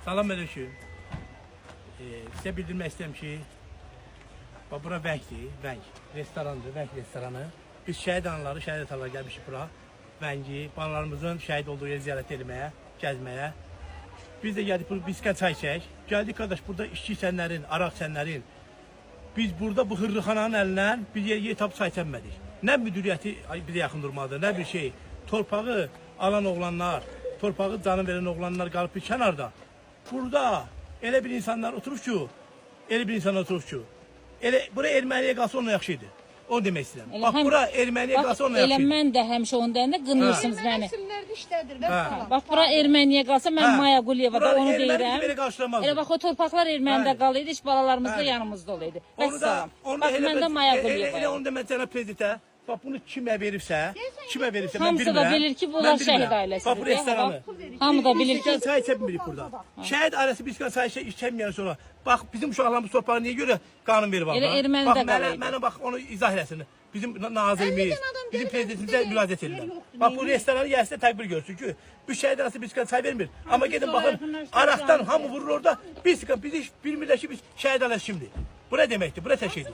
Salam aleyküm. Sizə bildirmək istəyirəm ki, bura Vəngdir, Vəng restorandır, Vəng restoranı. Biz şəhid anaları, şəhid ataları gəlmişik bura. Vəngi, balalarımızın şəhid olduğu yeri ziyarət etməyə, gəzməyə. Biz də gəldik burada biskə çay içək. Gəldik qardaş burada içki içənlərin, araq içənlərin. Biz burada bu hırrıxananın əlindən bir yer tap çay içənmədik. Nə müdiriyyəti bizə yaxın durmadı, nə bir şey. Torpağı alan oğlanlar, torpağı canı verən oğlanlar qalıb bir kənarda. Burada elə bir insanlar oturub ki, bura Erməniyə qalsa onunla yaxşı idi. Onu demək istəyirəm. Bax, bura Erməniyə qalsa onunla yaxşı idi. Elə mən də həmişə onun deyəndə qınırsınız məni. Resimlərdə işlədir. Bax, bura Erməniyə qalsa mən Maya Quliyevada onu deyirəm. Elə bax, o torpaqlar Ermənidə qalıydı, iş balalarımız da yanımızda olaydı. Bəs salam. Bax, mən də Maya Quliyevada. Elə onu da mən cənab prezidentə, bax bunu kimə veribsə, mən bilmirəm. Hamısı da bilir ki, bunlar şəhid ailəsidir. Bax, bu restoranı. Hamı da bilir ki, Biz çay içə bilmirik burada. Şəhid ailəsi biz çay içəməyən sonra. Bax, bizim uşaqlarımız torpağı niyə görə qanun verib? Elə Ermənidə qalıydı. Mənə bax, onu izah eləsin. Bizim nazirimiz, bizim prezidentimizə müraciət edirlər. Bax, bu restoranı gəlsə tədbir görsün ki, bu şəhid ailəsi biz çay vermir. Amma gedin baxın, araqdan hamı vurur orada. Biz bilmirlər ki, biz şəhid ailəsi kimdir. Bu nə deməkdir? Bu nə təşkildir?